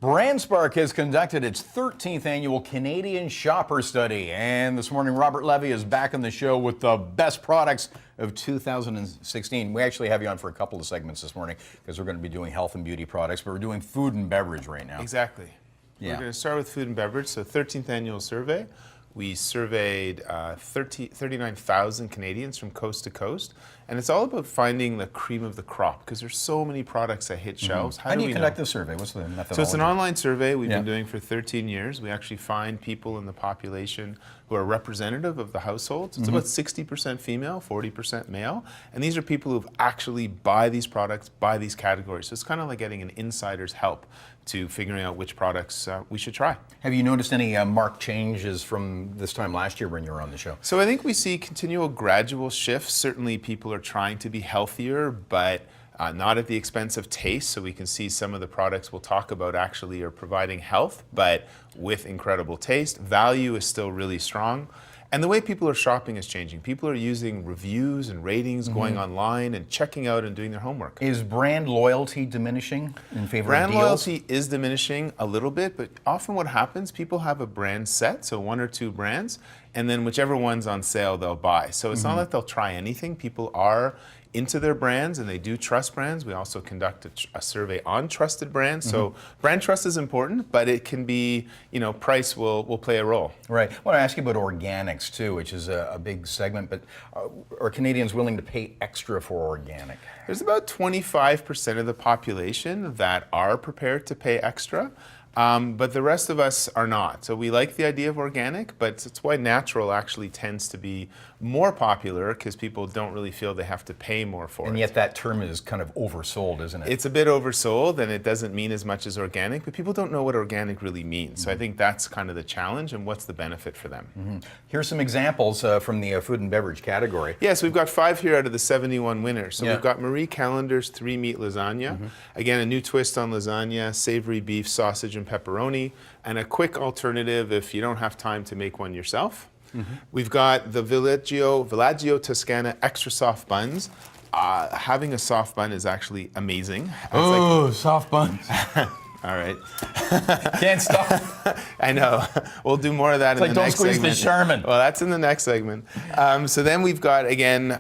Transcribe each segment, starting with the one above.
BrandSpark has conducted its 13th annual Canadian Shopper Study. And this morning, Robert Levy is back on the show with the best products of 2016. We actually have you on for a couple of segments this morning because we're going to be doing health and beauty products, but we're doing food and beverage right now. Exactly. Yeah. We're going to start with food and beverage. So 13th annual survey. We surveyed 39,000 Canadians from coast to coast. And it's all about finding the cream of the crop because there's so many products that hit shelves. How do you conduct this survey? What's the methodology? So it's an online survey we've been doing for 13 years. We actually find people in the population who are representative of the households. It's about 60% female, 40% male. And these are people who actually buy these products, buy these categories. So it's kind of like getting an insider's help to figuring out which products we should try. Have you noticed any marked changes from this time last year when you were on the show? So I think we see continual gradual shifts. Certainly people are trying to be healthier, but not at the expense of taste. So we can see some of the products we'll talk about actually are providing health, but with incredible taste. Value is still really strong. And the way people are shopping is changing. People are using reviews and ratings, going online and checking out and doing their homework. Is brand loyalty diminishing in favor of deals? Brand loyalty is diminishing a little bit, but often what happens, people have a brand set, so one or two brands, and then whichever one's on sale they'll buy. So it's not that they'll try anything. People are into their brands and they do trust brands. We also conduct a survey on trusted brands. So brand trust is important, but it can be, price will play a role. Right. I want to ask you about organics too, which is a big segment, but are Canadians willing to pay extra for organic? There's about 25% of the population that are prepared to pay extra. But the rest of us are not. So we like the idea of organic, but it's why natural actually tends to be more popular because people don't really feel they have to pay more for it. And yet that term is kind of oversold, isn't it? It's a bit oversold and it doesn't mean as much as organic, but people don't know what organic really means. So I think that's kind of the challenge and what's the benefit for them. Here's some examples from the food and beverage category. Yes, we've got 5 here out of the 71 winners. So we've got Marie Callender's 3-meat lasagna. Again, a new twist on lasagna, savory beef, sausage, and pepperoni, and a quick alternative if you don't have time to make one yourself. We've got the Villaggio Toscana extra soft buns. Having a soft bun is actually amazing. Soft buns. All right. Can't stop. I know. We'll do more of that in the next segment. Don't squeeze the Charmin. Well, that's in the next segment. So then we've got, again,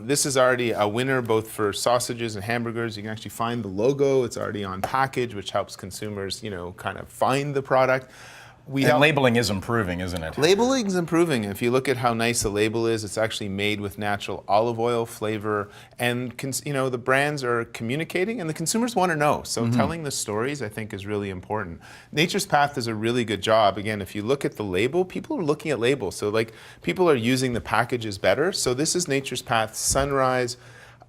this is already a winner both for sausages and hamburgers. You can actually find the logo. It's already on package, which helps consumers, kind of find the product. And labeling is improving, isn't it? Labeling is improving. If you look at how nice the label is, it's actually made with natural olive oil flavor, and the brands are communicating, and the consumers want to know. So telling the stories, I think, is really important. Nature's Path does a really good job. Again, if you look at the label, people are looking at labels. So people are using the packages better. So this is Nature's Path Sunrise.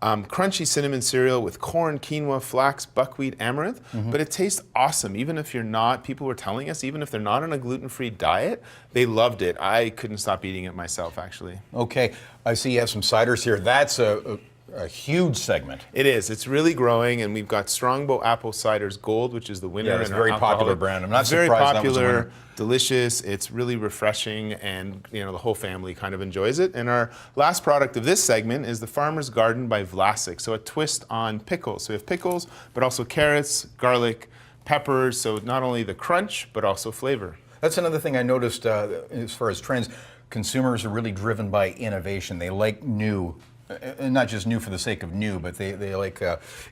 Crunchy cinnamon cereal with corn, quinoa, flax, buckwheat, amaranth, but it tastes awesome. Even if you're not, people were telling us, even if they're not on a gluten-free diet, they loved it. I couldn't stop eating it myself, actually. Okay, I see you have some ciders here. That's a huge segment. It is. It's really growing, and we've got Strongbow Apple Ciders Gold, which is the winner. Yeah, it's a very popular brand. I'm not very surprised popular, that was the winner. delicious. It's really refreshing, and the whole family kind of enjoys it. And our last product of this segment is the Farmer's Garden by Vlasic. So a twist on pickles. So we have pickles, but also carrots, garlic, peppers. So not only the crunch, but also flavor. That's another thing I noticed as far as trends. Consumers are really driven by innovation. They like new. Not just new for the sake of new, but they like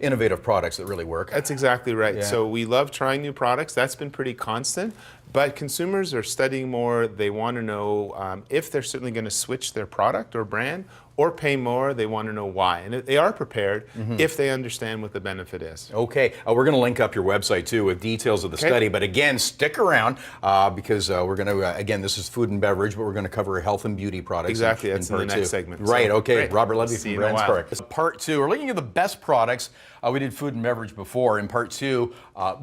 innovative products that really work. That's exactly right. Yeah. So we love trying new products. That's been pretty constant. But consumers are studying more. They want to know if they're certainly going to switch their product or brand or pay more. They want to know why. And they are prepared if they understand what the benefit is. Okay. We're going to link up your website, too, with details of the study. But again, stick around because we're going to, again, this is food and beverage, but we're going to cover health and beauty products. Exactly. That's in the next segment. Right. So, okay. great. Robert Levy See from you in a while. BrandSpark. Part 2, we're looking at the best products. We did food and beverage before. In part 2,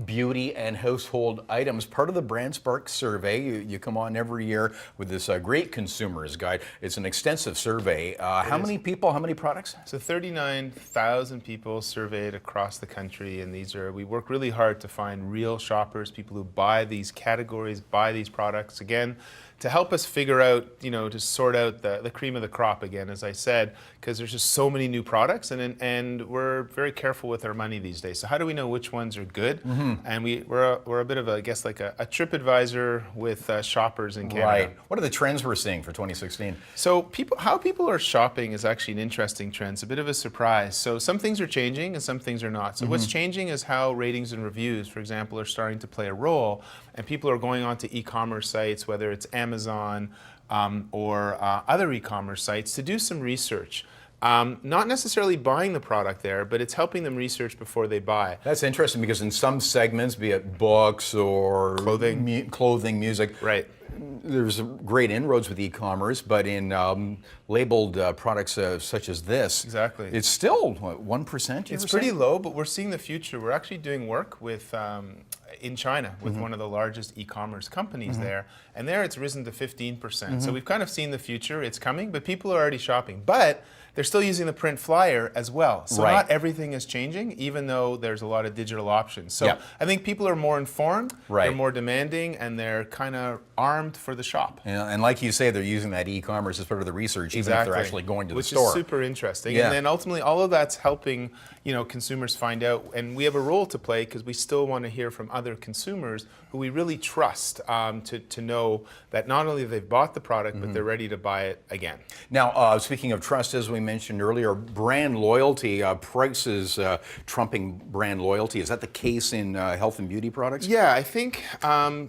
beauty and household items. Part of the BrandSpark Spark survey. You come on every year with this great consumers guide. It's an extensive survey. How many people, how many products? So 39,000 people surveyed across the country, and we work really hard to find real shoppers, people who buy these categories, buy these products, again, to help us figure out, to sort out the cream of the crop again, as I said, because there's just so many new products, and we're very careful with our money these days. So how do we know which ones are good? And we're a bit of, I guess, like a TripAdvisor with shoppers in Canada. Right. What are the trends we're seeing for 2016? So how people are shopping is actually an interesting trend. It's a bit of a surprise. So some things are changing and some things are not. So what's changing is how ratings and reviews, for example, are starting to play a role, and people are going onto e-commerce sites, whether it's Amazon or other e-commerce sites, to do some research. Not necessarily buying the product there, but it's helping them research before they buy. That's interesting because in some segments, be it books or clothing, music, Right. there's great inroads with e-commerce, but in labeled products such as this, Exactly. it's still, what, 1%? It's pretty low, but we're seeing the future. We're actually doing work with in China with one of the largest e-commerce companies there, and there it's risen to 15%. So we've kind of seen the future. It's coming, but people are already shopping. But they're still using the print flyer as well. So not everything is changing, even though there's a lot of digital options. So I think people are more informed, they're more demanding, and they're kind of armed for the shop. Yeah, and like you say, they're using that e-commerce as part of the research, even if they're actually going to the store. Which is super interesting. And then ultimately, all of that's helping consumers find out. And we have a role to play because we still want to hear from other consumers who we really trust to know that not only they've bought the product, but they're ready to buy it again. Now, speaking of trust, as we mentioned earlier, brand loyalty, prices trumping brand loyalty. Is that the case in health and beauty products? Yeah, I think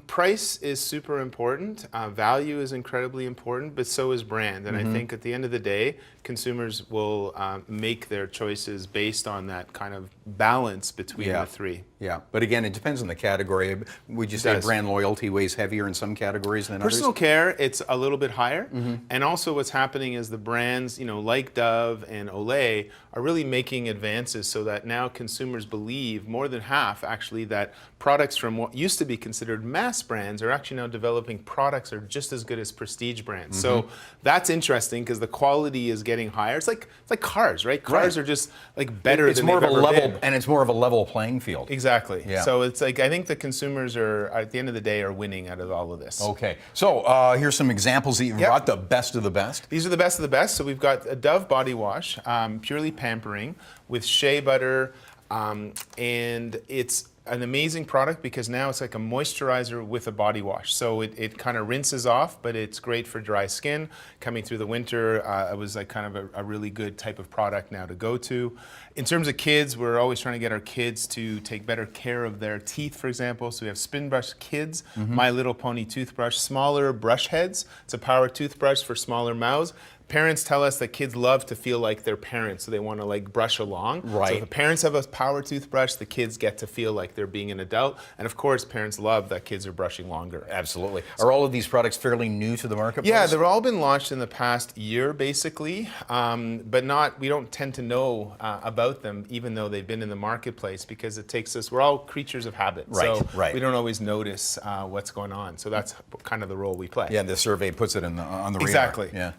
price is super important. Value is incredibly important, but so is brand. And I think at the end of the day, consumers will make their choices based on that kind of balance between the three. Yeah, but again, it depends on the category. Would you say brand loyalty weighs heavier in some categories than others? Personal care, it's a little bit higher. And also what's happening is the brands, like Dove and Olay, are really making advances so that now consumers believe, more than half actually, that products from what used to be considered mass brands are actually now developing products that are just as good as prestige brands. So that's interesting because the quality is getting higher. It's like cars, right? Cars are just like better than they've ever been. And it's more of a level playing field. Exactly. Yeah. So it's like, I think the consumers are, at the end of the day, are winning out of all of this. Okay. So here's some examples that you've brought, the best of the best. These are the best of the best. So we've got a Dove body wash, purely pampering, with shea butter, and it's an amazing product because now it's like a moisturizer with a body wash. So it kind of rinses off, but it's great for dry skin. Coming through the winter, it was like kind of a really good type of product now to go to. In terms of kids, we're always trying to get our kids to take better care of their teeth, for example. So we have Spin Brush Kids, My Little Pony toothbrush, smaller brush heads. It's a power toothbrush for smaller mouths. Parents tell us that kids love to feel like their parents, so they want to like brush along. Right. So if the parents have a power toothbrush, the kids get to feel like they're being an adult. And of course, parents love that kids are brushing longer. Absolutely. Are all of these products fairly new to the marketplace? Yeah, they've all been launched in the past year, basically, but we don't tend to know about them, even though they've been in the marketplace, because it takes us, we're all creatures of habit. So we don't always notice what's going on. So that's kind of the role we play. Yeah, the survey puts it on the radar. Exactly. Yeah.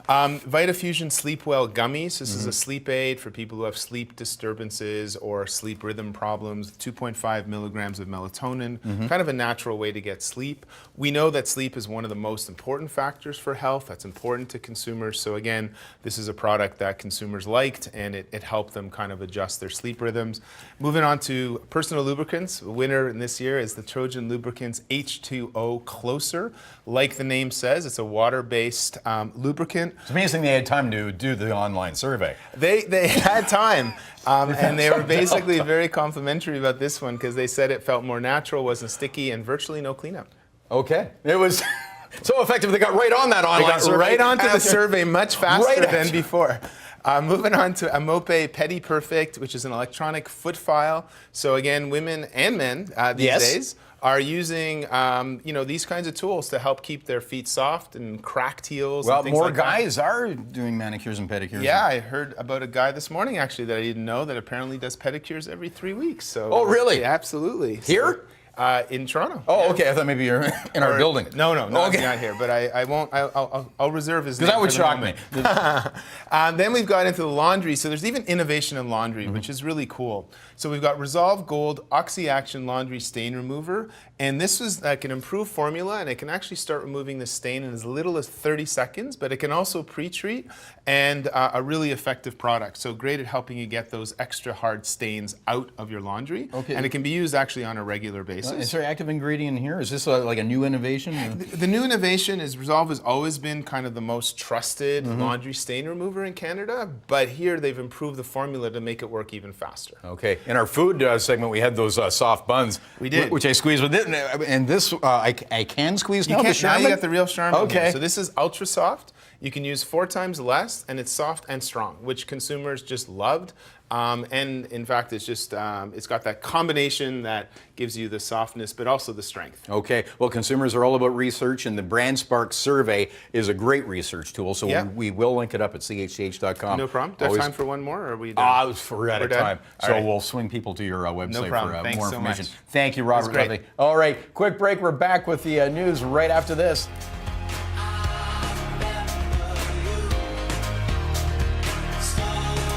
VitaFusion Sleep Well Gummies. This is a sleep aid for people who have sleep disturbances or sleep rhythm problems. 2.5 milligrams of melatonin, kind of a natural way to get sleep. We know that sleep is one of the most important factors for health. That's important to consumers. So again, this is a product that consumers liked, and it helped them kind of adjust their sleep rhythms. Moving on to personal lubricants. The winner in this year is the Trojan Lubricants H2O Closer. Like the name says, it's a water-based lubricant. It's amazing they had time to do the online survey. They had time, and they were basically very complimentary about this one because they said it felt more natural, wasn't sticky, and virtually no cleanup. Okay. It was so effective they got right on that online survey. Right onto the survey much faster than before. Moving on to Amope Pedi Perfect, which is an electronic foot file. So again, women and men these days are using these kinds of tools to help keep their feet soft and cracked heels. Well, and things more like guys are doing manicures and pedicures. Yeah, I heard about a guy this morning actually that I didn't know that apparently does pedicures every 3 weeks. So oh, really? Yeah, absolutely. Here? In Toronto. Oh, okay. I thought maybe you're in our building. No, Okay. not here. But I won't. I'll reserve his name. Because that would for the shock moment. me. Then we've got into the laundry. So there's even innovation in laundry, which is really cool. So we've got Resolve Gold Oxy-Action Laundry Stain Remover, and this is like an improved formula, and it can actually start removing the stain in as little as 30 seconds. But it can also pre-treat, and a really effective product. So great at helping you get those extra hard stains out of your laundry. Okay. And it can be used actually on a regular basis. Is there active ingredient here? Is this like a new innovation? The new innovation is Resolve has always been kind of the most trusted laundry stain remover in Canada, but here they've improved the formula to make it work even faster. Okay. In our food segment, we had those soft buns. We did. Which I squeezed with it. And this, I can squeeze now? You The can't, now you Charmin? got the real Charmin. Okay. Here. So this is ultra soft. You can use 4 times less, and it's soft and strong, which consumers just loved. And in fact, it's just it's got that combination that gives you the softness, but also the strength. Okay. Well, consumers are all about research, and the BrandSpark survey is a great research tool. So Yeah. we will link it up at chch.com. No problem. Do I have Always- time for one more, or are we done? We're out of done? time. All So right. we'll swing people to your website problem. for Thanks more so information. much. Thank you, Robert great. Levy. All right, quick break. We're back with the news right after this.